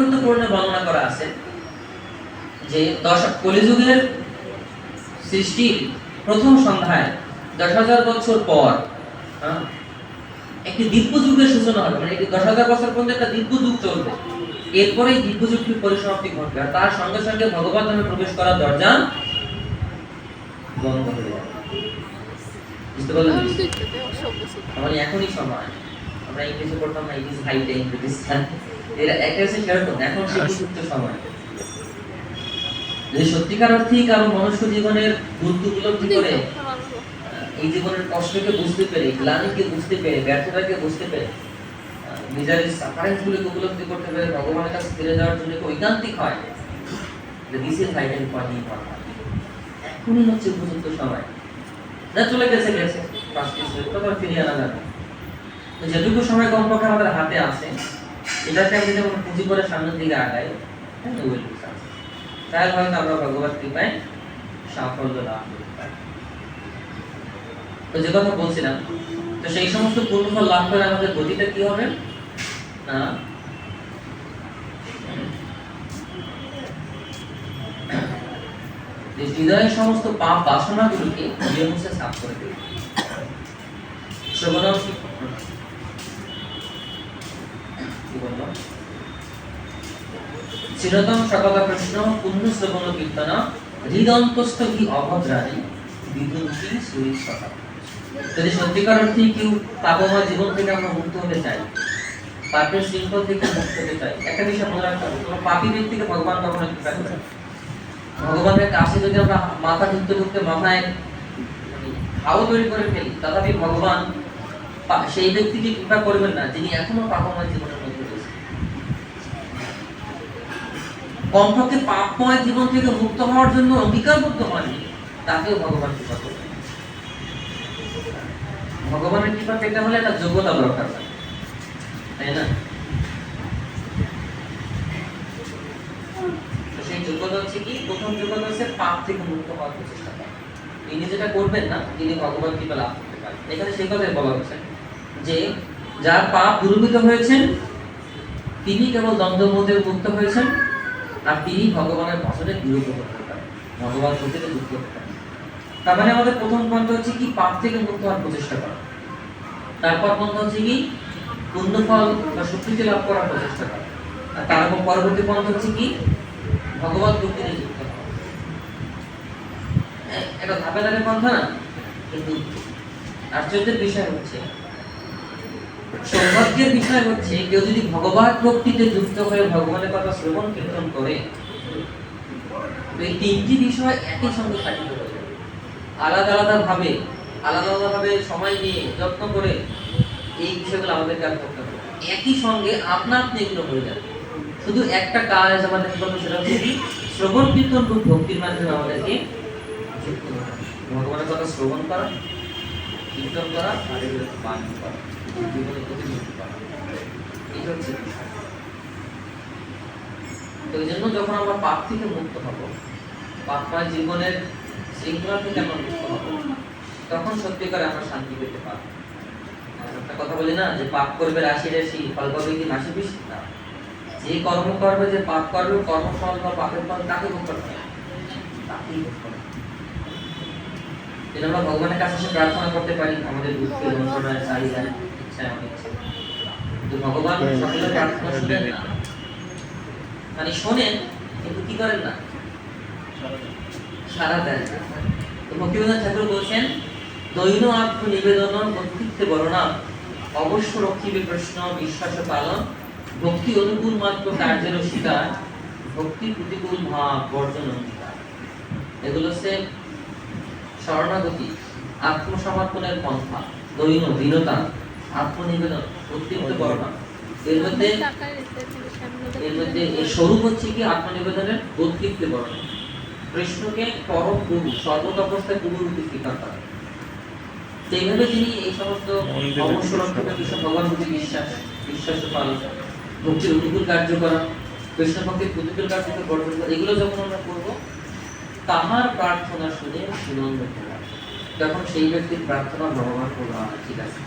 গুরুত্বপূর্ণ বর্ণনা করা আছে যে কলিযুগের সৃষ্টির প্রথম সন্ধ্যায় 10,000 বছর পর একটি দিব্য যুগের সূচনা হবে। মানে এই 10,000 বছর পর্যন্ত একটা দিব্য যুগ চলবে, এরপরে এই দিব্য যুগটির পরিসমাপ্তি ঘটবে আর তার সঙ্গে সঙ্গে ভগবান নামে প্রবেশ করার দরজা বন্ধ হয়ে যাবে। বুঝতে পারলেন? মানে এখনই সময়, আমরা ইংলিশে পড়তাম না, it is high time to discuss. এর একটা হচ্ছে সেরকম, এখন সেই উপযুক্ত সময়। যদি সত্যিকার অর্থেই কারো মনুষ্য জীবনের গুরুত্ব উপলব্ধি করে, এই জীবনের কষ্টকে বুঝতে পেরে, গ্লানিকে বুঝতে পেরে, ব্যর্থতাকে বুঝতে পেরে, নিজের সাফারেন্স গুলোকে উপলব্ধি করতে পেরে ভগবানের কাছে ফিরে যাওয়ার জন্য ঐকান্তিক হয়, this is high time for me. এখনই হচ্ছে উপযুক্ত সময়। যা চলে গেছে গেছে, তখন ফিরিয়ে আনা যাবে। যেটুকু সময় কমপক্ষে আমাদের হাতে আছে, এটাকে আমি যদি আমরা পুঁজি করে সামনের দিকে আগাই, তাহলে হয়তো আমরা ভগবত কৃপায় সাফল্য লাভ করতে পারি। তো যে কথা বলছিলাম, তো সেই সমস্ত পূর্ণফল লাভ করে আমাদের গতিটা কি হবে না, যে হৃদয়ের সমস্ত পাপ বাসনাগুলোকে ধীরে মুছে সাফ করে দেবে। শ্রবণ কি বলল? চিরতম সকলা প্রশ্ন পুণ্য শ্রবণ কীর্তন হৃদয়ন্তস্থ কি অভদ্রাণী বিদুন্তি সুরিশ্বতা। যদি সত্যিকার অর্থে কেউ পাপময় জীবন থেকে আমরা মুক্ত হতে চাই, পাপের শৃঙ্খল থেকে মুক্ত হতে চাই, একটা বিষয় মনে রাখতে হবে, কোনো পাপী ব্যক্তিকে ভগবান কখনো কৃপা করে না। ভগবানের কাছে যদি আমরা মাথা ঢুকতে ঢুকতে মাথায় হাও তৈরি করে ফেলি, তথাপি ভগবান সেই ব্যক্তিকে কৃপা করবেন না যিনি এখনো পাপময় জীবনের মধ্যে রয়েছে। কমপক্ষে পাপময় জীবন থেকে মুক্ত হওয়ার জন্য অঙ্গীকারবদ্ধ হয়নি, তাকেও ভগবান কৃপা করবেন। ভগবানের কৃপা পেতে হলে একটা যোগ্যতা দরকার, তাই না? সেই যোগ্যতা হচ্ছে কি? প্রথম যোগ্যতা হচ্ছে পাপ থেকে মুক্ত হওয়ার প্রচেষ্টা করা। তিনি যেটা করবেন না, তিনি ভগবান কৃপা লাভ করতে পারেন। এখানে সেই কথাই বলা হচ্ছে যে যার পাপ দূরীভূত হয়েছেন তিনি কেবল দ্বন্দ্বমোহে মুক্ত হয়েছেন, আর তিনি ভগবানের ভজনে বিরত হতে পারেন, ভগবান সত্যিতে যুক্ত হতে পারেন। তার মানে আমাদের প্রথম পন্থা হচ্ছে কি? পাপ থেকে মুক্ত হওয়ার প্রচেষ্টা করা। তারপর পন্থা হচ্ছে কি? পুণ্যফল বা সুকৃতি লাভ করার প্রচেষ্টা করা। আর তারপর পরবর্তী পন্থা হচ্ছে কি? ভগবত ভক্তিতে যুক্ত হওয়া। এটা ধাপে ধাপে পন্থা না, কিন্তু আশ্চর্যের বিষয় হচ্ছে, সৌভাগ্যের বিষয় হচ্ছে, কেউ যদি ভগবত ভক্তিতে যুক্ত হয়ে ভগবানের কথা শ্রবণ কীর্তন করে, তো এই তিনটি বিষয় একই সঙ্গে সাধিত হয়ে যাবে। আলাদা আলাদা ভাবে সময় নিয়ে যত্ন করে এই বিষয়গুলো আমাদের কাজ করতে হবে। একই সঙ্গে আপনা আপনি এগুলো হয়ে যাবে। শুধু একটা কাজ আমাদের করতে, সেটা হচ্ছে কি? শ্রবণ কীর্তন রূপ ভক্তির মাধ্যমে আমাদেরকে ভগবানের কথা শ্রবণ করা, কীর্তন করা, আর এগুলোকে পালন করা, জীবনে প্রতিনিধিত্ব করা। এই হচ্ছে বিষয়। তো এই জন্য যখন আমরা পাপ থেকে মুক্ত হব, পাপময় জীবনের শৃঙ্খলা থেকে আমরা মুক্ত হব, তখন সত্যিকারে আমরা শান্তি পেতে পারব। একটা কথা বলি না যে পাপ করবে রাশি রাশি, ফল পাবে কি মাসি পিসি? না, যে কর্ম করবে, যে পাপ করবে, কর্মফল বা পাপের ফল তাকে ভোগ করতে হবে, তাকেই ভোগ করতে হবে। আমরা ভগবানের কাছে এসে প্রার্থনা করতে পারি আমাদের দুঃখের যন্ত্রণায়, চাহিদায়, ইচ্ছায়, অনিচ্ছায়, কিন্তু ভগবান সকলের প্রার্থনা শুনেন না। মানে শোনেন, কিন্তু কি করেন না? সাড়া দেন না। তো ভক্তিবিনোদ ঠাকুর বলছেন, দৈন আত্ম নিবেদন কর্তৃত্বে বর্ণনা অবশ্য রক্ষিবে প্রশ্ন বিশ্বাস পালন ভক্তি অনুকূল মাত্র কার্যের স্বীকার ভক্তি প্রতিকূল ভাব বর্জন অঙ্গীকার। এগুলো হচ্ছে শরণাগতি, আত্মসমর্পণের পন্থা, দৈন দীনতা, আত্মনিবেদন, কর্তৃত্ব বর্ণনা। এর মধ্যে এর স্বরূপ হচ্ছে কি? আত্মনিবেদনের কর্তৃত্ব বর্ণনা। কৃষ্ণকে পরম গুরু, সর্বতপস্থায় গুরু রূপে স্বীকার করা। সেইভাবে তিনি এই সমস্ত অবশ্যরক্ষিত বিষয়, ভগবান প্রতি বিশ্বাস পালন, ভক্তির অনুকূল কার্য করা, কৃষ্ণ ভক্তির প্রতিকূল কার্যকে বর্জন করা, এগুলো যখন আমরা করবো, তাহার প্রার্থনা শুনে সুনন্দ, তখন সেই ব্যক্তির প্রার্থনা ভগবান করবে। ঠিক আছে।